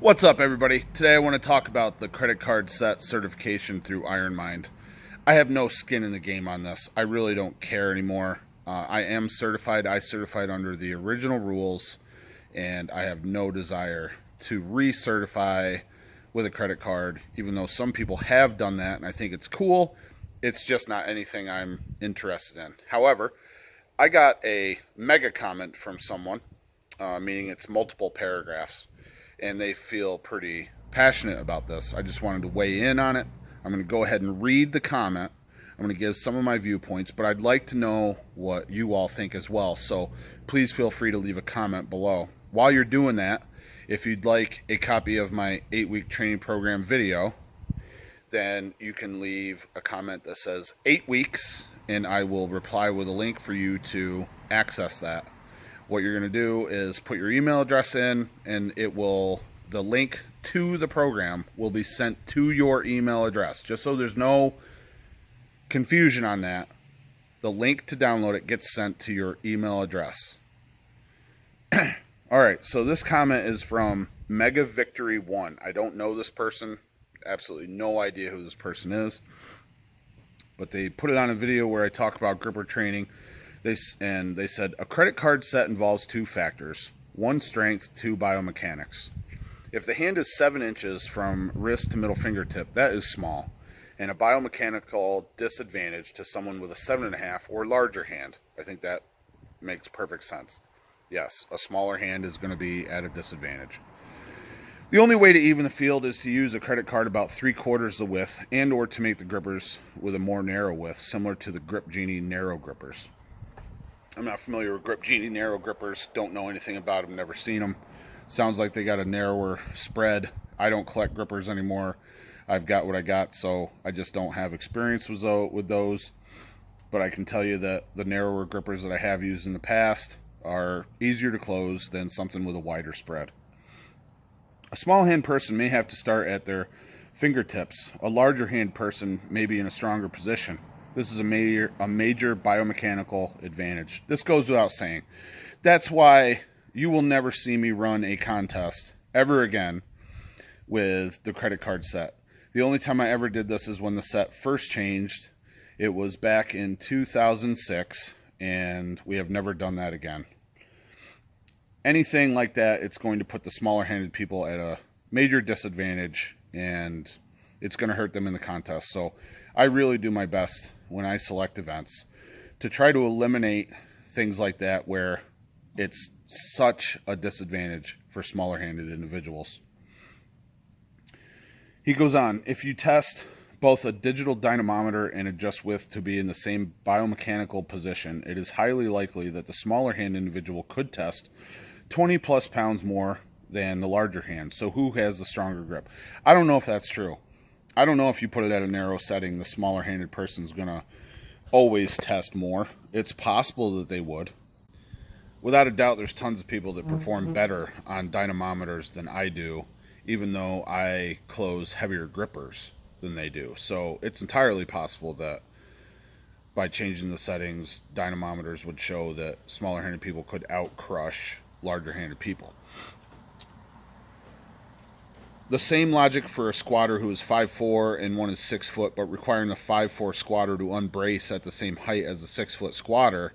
What's up, everybody? Today I want to talk about the credit card set certification through IronMind. I have no skin in the game on this. I really don't care anymore. I am certified. I certified under the original rules, and I have no desire to recertify with a credit card, even though some people have done that, and I think it's cool. It's just not anything I'm interested in. However, I got a mega comment from someone, meaning it's multiple paragraphs, and they feel pretty passionate about this. I just wanted to weigh in on it. I'm going to go ahead and read the comment. I'm going to give some of my viewpoints, but I'd like to know what you all think as well. So please feel free to leave a comment below. While you're doing that, if you'd like a copy of my 8-week training program video, then you can leave a comment that says 8 weeks, and I will reply with a link for you to access that. What you're going to do is put your email address in, and the link to the program will be sent to your email address. Just so there's no confusion on that, the link to download it gets sent to your email address. All right, so this comment is from Mega Victory 1. I don't know this person, absolutely no idea who this person is, but they put it on a video where I talk about gripper training. They said, a credit card set involves two factors: one, strength; two, biomechanics. If the hand is 7 inches from wrist to middle fingertip, that is small, and a biomechanical disadvantage to someone with a 7.5 or larger hand. I think that makes perfect sense. Yes, a smaller hand is going to be at a disadvantage. The only way to even the field is to use a credit card about 3/4 the width, and or to make the grippers with a more narrow width, similar to the Grip Genie narrow grippers. I'm not familiar with Grip Genie narrow grippers. Don't know anything about them. Never seen them. Sounds like they got a narrower spread. I don't collect grippers anymore. I've got what I got, so I just don't have experience with those. But I can tell you that the narrower grippers that I have used in the past are easier to close than something with a wider spread. A small hand person may have to start at their fingertips. A larger hand person may be in a stronger position. This is a major biomechanical advantage. This goes without saying. That's why you will never see me run a contest ever again with the credit card set. The only time I ever did this is when the set first changed. It was back in 2006, and we have never done that again. Anything like that, it's going to put the smaller handed people at a major disadvantage, and it's going to hurt them in the contest. So I really do my best when I select events to try to eliminate things like that where it's such a disadvantage for smaller handed individuals. He goes on, if you test both a digital dynamometer and adjust width to be in the same biomechanical position, it is highly likely that the smaller hand individual could test 20 plus pounds more than the larger hand. So who has the stronger grip? I don't know if that's true. I don't know if you put it at a narrow setting, the smaller handed person is going to always test more. It's possible that they would. Without a doubt, there's tons of people that perform better on dynamometers than I do, even though I close heavier grippers than they do. So it's entirely possible that by changing the settings, dynamometers would show that smaller handed people could out-crush larger handed people. The same logic for a squatter who is 5'4" and one is 6 foot, but requiring the 5'4" squatter to unbrace at the same height as the 6 foot squatter.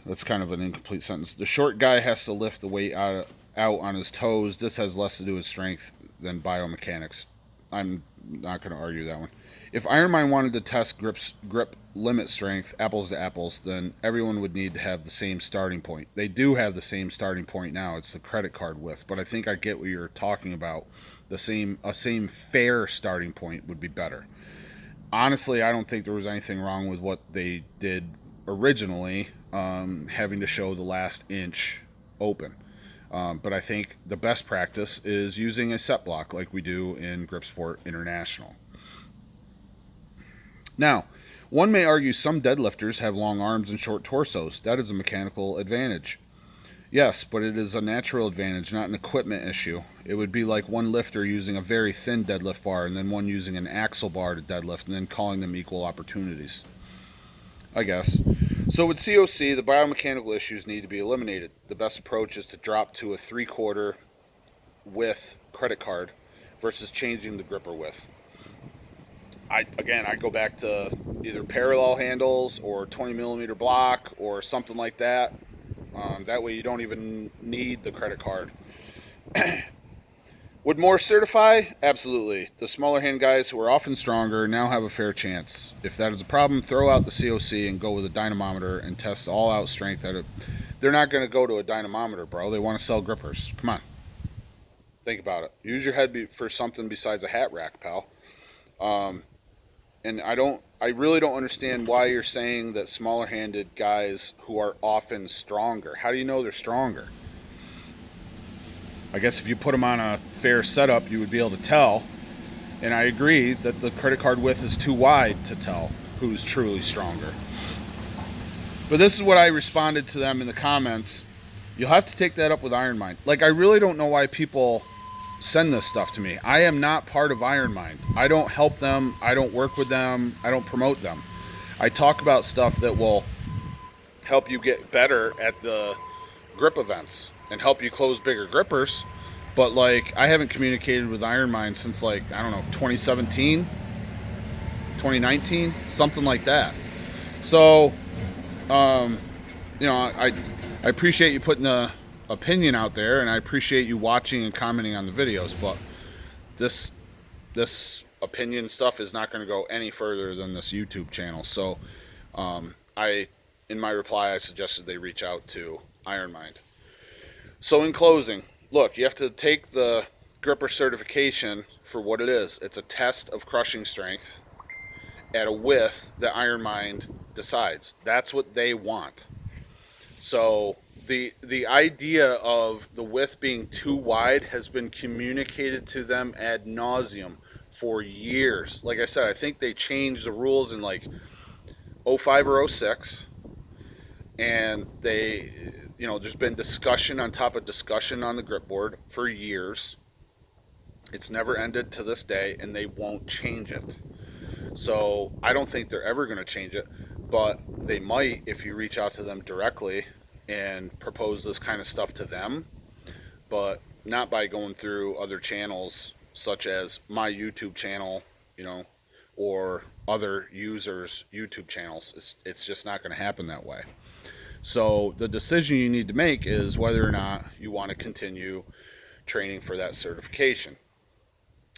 That's kind of an incomplete sentence. The short guy has to lift the weight out on his toes. This has less to do with strength than biomechanics. I'm not going to argue that one. If IronMind wanted to test grip limit strength, apples to apples, then everyone would need to have the same starting point. They do have the same starting point now. It's the credit card width. But I think I get what you're talking about. A same fair starting point would be better. Honestly, I don't think there was anything wrong with what they did originally, having to show the last inch open. But I think the best practice is using a set block like we do in Grip Sport International. Now, one may argue some deadlifters have long arms and short torsos. That is a mechanical advantage. Yes, but it is a natural advantage, not an equipment issue. It would be like one lifter using a very thin deadlift bar and then one using an axle bar to deadlift and then calling them equal opportunities. I guess. So with COC, the biomechanical issues need to be eliminated. The best approach is to drop to a 3/4 width credit card versus changing the gripper width. I go back to either parallel handles or 20 millimeter block or something like that. That way you don't even need the credit card. Would more certify? Absolutely. The smaller hand guys who are often stronger now have a fair chance. If that is a problem, throw out the COC and go with a dynamometer and test all out strength. They're not going to go to a dynamometer, bro. They want to sell grippers. Come on. Think about it. Use your head for something besides a hat rack, pal. And I really don't understand why you're saying that smaller handed guys who are often stronger. How do you know they're stronger? I guess if you put them on a fair setup, you would be able to tell. And I agree that the credit card width is too wide to tell who's truly stronger. But this is what I responded to them in the comments. You'll have to take that up with Iron Mind. Like, I really don't know why people send this stuff to me. I am not part of Iron Mind. I don't help them. I don't work with them. I don't promote them. I talk about stuff that will help you get better at the grip events and help you close bigger grippers. But like, I haven't communicated with Iron Mind since, like, I don't know, 2017, 2019, something like that. So, I appreciate you putting the opinion out there, and I appreciate you watching and commenting on the videos, but this opinion stuff is not going to go any further than this YouTube channel. So in my reply, I suggested they reach out to Iron Mind. So in closing, look, you have to take the gripper certification for what it is. It's a test of crushing strength at a width that Iron Mind decides. That's what they want. So the idea of the width being too wide has been communicated to them ad nauseum for years. Like I said, I think they changed the rules in like 05 or 06, and there's been discussion on top of discussion on the grip board for years. It's never ended to this day, and they won't change it. So I don't think they're ever going to change it, but they might if you reach out to them directly and propose this kind of stuff to them, but not by going through other channels such as my YouTube channel, or other users' YouTube channels. It's just not going to happen that way. So the decision you need to make is whether or not you want to continue training for that certification.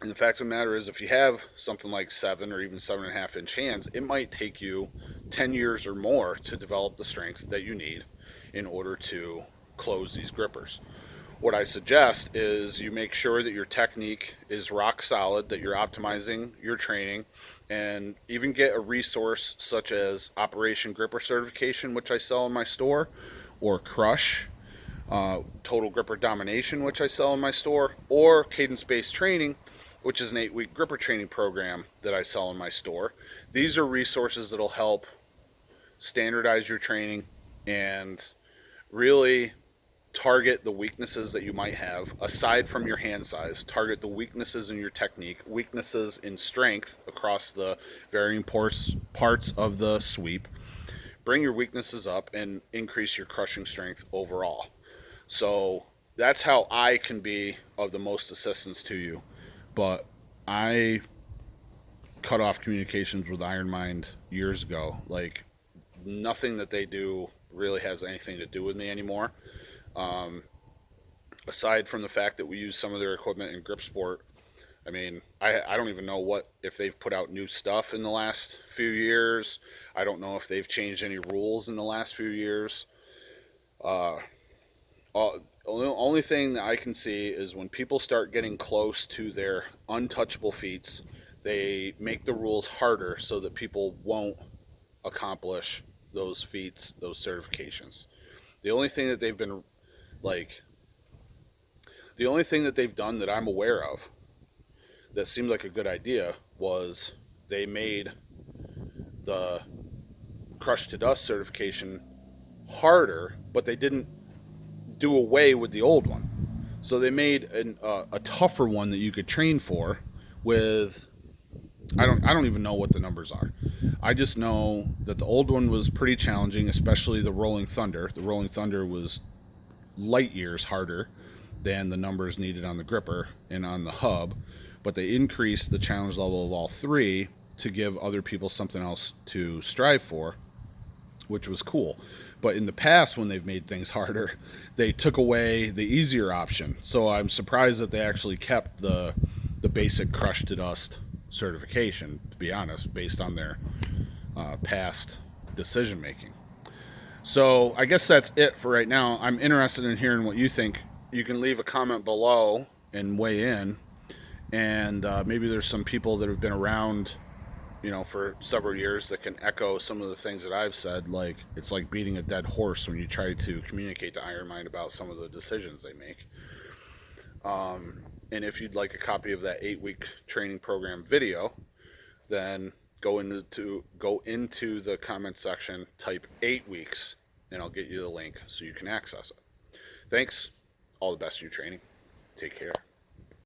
And the fact of the matter is, if you have something like 7 or even 7.5 inch hands, it might take you 10 years or more to develop the strength that you need in order to close these grippers. What I suggest is you make sure that your technique is rock solid, that you're optimizing your training, and even get a resource such as Operation Gripper Certification, which I sell in my store, or Crush, Total Gripper Domination, which I sell in my store, or Cadence-Based Training, which is an 8-week gripper training program that I sell in my store. These are resources that'll help standardize your training and really target the weaknesses that you might have aside from your hand size. Target the weaknesses in your technique, weaknesses in strength across the varying parts of the sweep. Bring your weaknesses up and increase your crushing strength overall. So that's how I can be of the most assistance to you. But I cut off communications with Iron Mind years ago. Like, nothing that they do really has anything to do with me anymore. Aside from the fact that we use some of their equipment in grip sport. I mean, I don't even know if they've put out new stuff in the last few years. I don't know if they've changed any rules in the last few years. The only thing that I can see is when people start getting close to their untouchable feats, they make the rules harder so that people won't accomplish those feats, those certifications. The only thing that they've been the only thing that they've done that I'm aware of that seemed like a good idea was they made the Crush to Dust certification harder, but they didn't do away with the old one. So they made a tougher one that you could train for with, I don't even know what the numbers are. I just know that the old one was pretty challenging, especially the Rolling Thunder. The Rolling Thunder was light years harder than the numbers needed on the gripper and on the hub, but they increased the challenge level of all three to give other people something else to strive for, which was cool. But in the past, when they've made things harder, they took away the easier option. So I'm surprised that they actually kept the basic crush to dust certification, to be honest, based on their past decision making. So I guess that's it for right now. I'm interested in hearing what you think. You can leave a comment below and weigh in. And maybe there's some people that have been around, for several years that can echo some of the things that I've said. Like, it's like beating a dead horse when you try to communicate to Iron Mind about some of the decisions they make. And if you'd like a copy of that 8-week training program video, then go into the comment section, type 8 weeks, and I'll get you the link so you can access it. Thanks. All the best in your training. Take care.